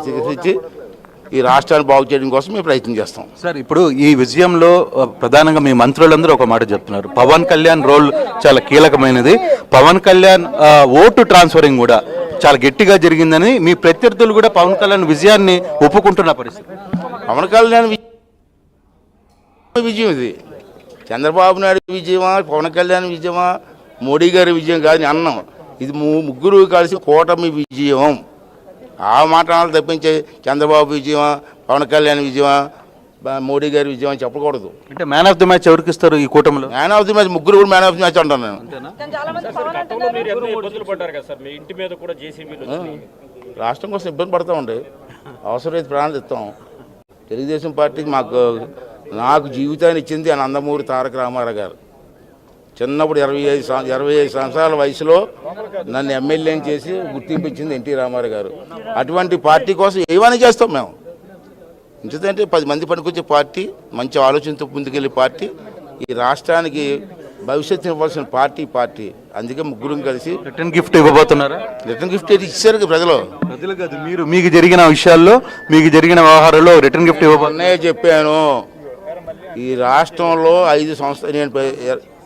స్వీకరించి ఈ రాష్ట్రాన్ని బాగు చేయడం కోసం మేము ప్రయత్నం చేస్తాం. సార్, ఇప్పుడు ఈ విజయంలో ప్రధానంగా మీ మంత్రులందరూ ఒక మాట చెప్తున్నారు, పవన్ కళ్యాణ్ రోల్ చాలా కీలకమైనది, పవన్ కళ్యాణ్ ఓటు ట్రాన్స్ఫరింగ్ కూడా చాలా గట్టిగా జరిగిందని మీ ప్రత్యర్థులు కూడా పవన్ కళ్యాణ్ విజయాన్ని ఒప్పుకుంటున్న పరిస్థితి. పవన్ కళ్యాణ్ విజయం ఇది చంద్రబాబు నాయుడు విజయమా, పవన్ కళ్యాణ్ విజయమా, మోడీ గారి విజయం కాదని అన్నాం. ఇది ముగ్గురు కలిసి కూటమి విజయం. ఆ మాటలు తప్పించే చంద్రబాబు విజయమా, పవన్ కళ్యాణ్ విజయమా, మోడీ గారి విజయం అని చెప్పకూడదు. అంటే మ్యాన్ ఆఫ్ ది మ్యాచ్ ఎవరికి ఇస్తారు ఈ కూటమిలో? మ్యాన్ ఆఫ్ ది మ్యాచ్ ముగ్గురు కూడా మ్యాన్ ఆఫ్ ది మ్యాచ్ అంటాను నేను. రాష్ట్రం కోసం ఇబ్బంది పడతా ఉండే అవసరమైతే ప్రాణాలు ఇస్తాం. తెలుగుదేశం పార్టీకి నాకు జీవితాన్ని ఇచ్చింది ఆ నందమూరి తారక రామారావు గారు. చిన్నప్పుడు 25 సంవత్సరాల వయసులో నన్ను ఎమ్మెల్యేని చేసి గుర్తింపు ఇచ్చింది ఎన్టీ రామారావు గారు. అటువంటి పార్టీ కోసం ఏమైనా చేస్తాం మేము. ఎందుకంటే 10 మంది పనికొచ్చే పార్టీ, మంచి ఆలోచనతో ముందుకెళ్ళే పార్టీ, ఈ రాష్ట్రానికి భవిష్యత్తు ఇవ్వాల్సిన పార్టీ. అందుకే ముగ్గురం కలిసి రిటర్న్ గిఫ్ట్ ఇవ్వబోతున్నారా? రిటర్న్ గిఫ్ట్ ఇచ్చారు ప్రజలు కాదు, మీరు మీకు జరిగిన విషయాల్లో, మీకు జరిగిన వ్యవహారంలో రిటర్న్ గిఫ్ట్ ఇవ్వబోతున్నారే చెప్పాను. ఈ రాష్ట్రంలో 5 సంవత్సరాలు, నేను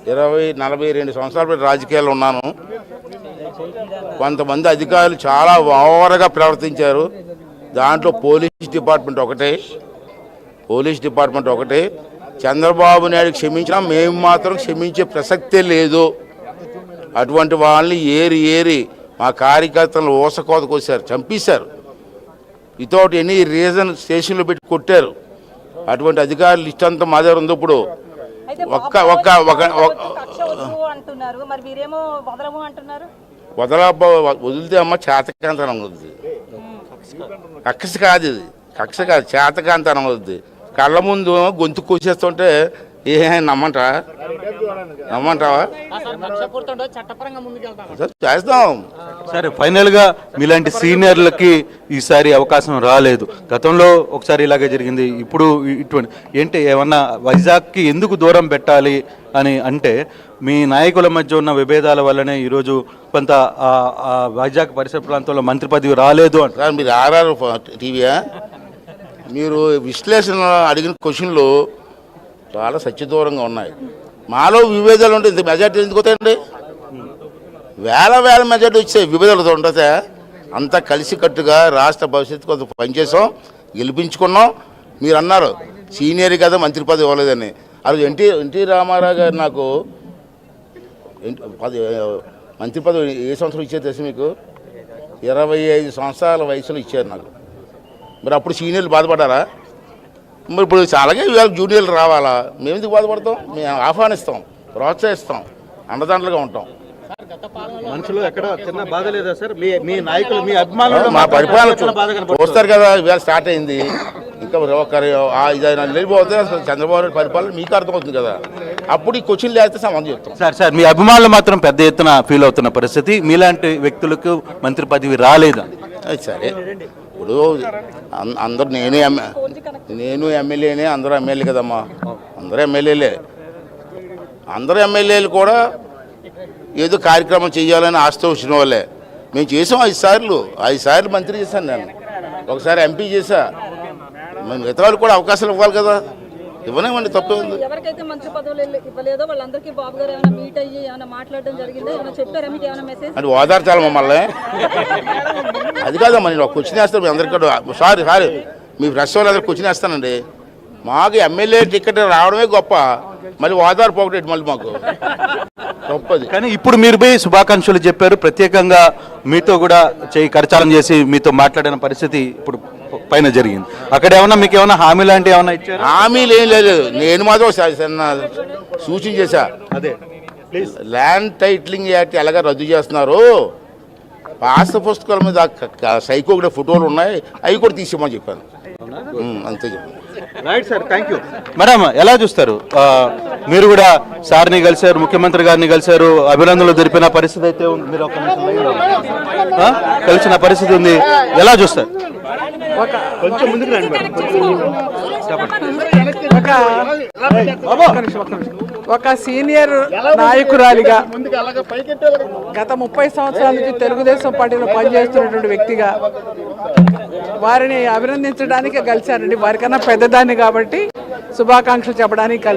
42 సంవత్సరాల రాజకీయాల్లో ఉన్నాను. కొంతమంది అధికారులు చాలా ఓవర్గా ప్రవర్తించారు. దాంట్లో పోలీస్ డిపార్ట్మెంట్ ఒకటే. చంద్రబాబు నాయుడు క్షమించినా మేము మాత్రం క్షమించే ప్రసక్తే లేదు. అటువంటి వాళ్ళని ఏరి మా కార్యకర్తలను ఊసకోతకు వచ్చారు, చంపేశారు. వితౌట్ ఎనీ రీజన్ స్టేషన్లో పెట్టి కొట్టారు. అటువంటి అధికారులు ఇష్టంతా మా దగ్గర ఉంది. ఇప్పుడు వదిలితే అమ్మ చేతకాంతనం అవుద్ది. కక్ష కాదు చేతకాంతనం అవుద్ది. కళ్ళ ముందు గొంతు కూసేస్తుంటే నమ్మంటావా? చేస్తాం. సరే, ఫైనల్ గా మీలాంటి సీనియర్లకి ఈసారి అవకాశం రాలేదు. గతంలో ఒకసారి ఇలాగే జరిగింది. ఇప్పుడు ఇటువంటి ఏంటి, ఏమన్నా వైజాగ్కి ఎందుకు దూరం పెట్టాలి అని అంటే, మీ నాయకుల మధ్య ఉన్న విభేదాల వల్లనే ఈరోజు కొంత వైజాగ్ పరిసర ప్రాంతంలో మంత్రి పదవి రాలేదు అంటారు. మీరు ఆర్ఆర్ టీవీయా? మీరు విశ్లేషణ అడిగిన క్వశ్చన్లు చాలా సత్యదూరంగా ఉన్నాయి. మాలో విభేదాలు ఉంటే ఇంత మెజార్టీ ఎందుకు వస్తాయండి? వేల మెజార్టీ వచ్చే విభేదాలతో ఉంటుందా? అంతా కలిసికట్టుగా రాష్ట్ర భవిష్యత్తు కొంత పనిచేసాం, గెలిపించుకున్నాం. మీరు అన్నారు సీనియర్ కదా మంత్రి పదవి ఇవ్వలేదని. అది ఎన్టీ రామారావు గారు నాకు మంత్రి పదవి ఏ సంవత్సరం ఇచ్చారు తెలుసు మీకు? 25 సంవత్సరాల వయసులో ఇచ్చారు నాకు. మరి అప్పుడు సీనియర్లు బాధపడ్డారా? మరి ఇప్పుడు అలాగే ఇవాళ జూనియర్లు రావాలా? మేము ఎందుకు బాధపడతాం? మేము ఆహ్వానిస్తాం, ప్రోత్సహిస్తాం, అండదండలుగా ఉంటాం. మనసులో ఎక్కడ చిన్న బాధ లేదా సార్? మీ నాయకులు, మీ అభిమానులు మా పరిపాలన చూస్తారు కదా. ఇవాళ స్టార్ట్ అయింది, ఇంకా ఒక 5 నెలలు పోతే చంద్రబాబు నాయుడు పరిపాలన మీకు అర్థమవుతుంది కదా. అప్పుడు ఈ క్వశ్చన్ లేకపోతే సంబంధం చెప్తాం. సార్, మీ అభిమానులు మాత్రం పెద్ద ఎత్తున ఫీల్ అవుతున్న పరిస్థితి, మీలాంటి వ్యక్తులకు మంత్రి పదవి రాలేదా? సరే, ఇప్పుడు అందరూ నేను ఎమ్మెల్యేనే, అందరూ ఎమ్మెల్యే కదమ్మా. అందరూ ఎమ్మెల్యేలు కూడా ఏదో కార్యక్రమం చేయాలని ఆశతో వచ్చిన వాళ్ళే. మేము చేసాం 5 సార్లు మంత్రి చేశాను. నేను ఒకసారి ఎంపీ చేశా. మేము మిగతా వాళ్ళు కూడా అవకాశాలు ఇవ్వాలి కదా. ఇవ్వనేమండి, తప్పే ఉంది. ఎవరికైతే మంత్రి పదవులు ఇవ్వలేదో వాళ్ళందరికీ బాబు గారు ఏమైనా మీట్ అయ్యి ఏమైనా మాట్లాడడం జరిగిందా? ఏమైనా చెప్పారా మీకు? ఏమైనా మెసేజ్ అంటే ఓదార్చాలి మమ్మల్ని? అది కాదమ్మా, నేను ఒక క్వశ్చన్ వేస్తాను మీ అందరికీ. సారీ మీ ప్రెస్ వాళ్ళు అందరికి క్వశ్చన్ వేస్తానండి. మాకు ఎమ్మెల్యే టికెట్ రావడమే గొప్ప, మళ్ళీ ఓదార్పు ఒకటి మళ్ళీ మాకు గొప్పది. కానీ ఇప్పుడు మీరు పోయి శుభాకాంక్షలు చెప్పారు, ప్రత్యేకంగా మీతో కూడా కరచాలం చేసి మీతో మాట్లాడిన పరిస్థితి ఇప్పుడు పైన జరిగింది. అక్కడ ఏమన్నా మీకు ఏమన్నా హామీ లాంటివి ఏమన్నా ఇచ్చారు? హామీలు ఏం లేదు. నేను మాత్రం సూచన చేశా, అదే ల్యాండ్ టైటిలింగ్ యాక్ట్ ఎలాగ రద్దు చేస్తున్నారు, పాస్ పుస్తకాల మీద సైకోగ్రఫీ ఫోటోలు ఉన్నాయి, అవి కూడా తీసేమని చెప్పాను. అంతే చెప్పాను. Right sir, thank you. Madam, ఎలా చూస్తారు? మీరు కూడా సార్ని కలిశారు, ముఖ్యమంత్రి గారిని కలిశారు, అభినందనలు జరిపిన పరిస్థితి అయితే ఉంది. మీరు ఒక కలిసిన పరిస్థితి ఉంది, ఎలా చూస్తారు? కొంచెం ముందుకు రండి. ఒక సీనియర్ నాయకురాలిగా గత 30 సంవత్సరాల నుంచి తెలుగుదేశం పార్టీలో పనిచేస్తున్నటువంటి వ్యక్తిగా వారిని అభినందించడానికి కలిశారండి. వారికన్నా పెద్దదాన్ని కాబట్టి శుభాకాంక్షలు చెప్పడానికి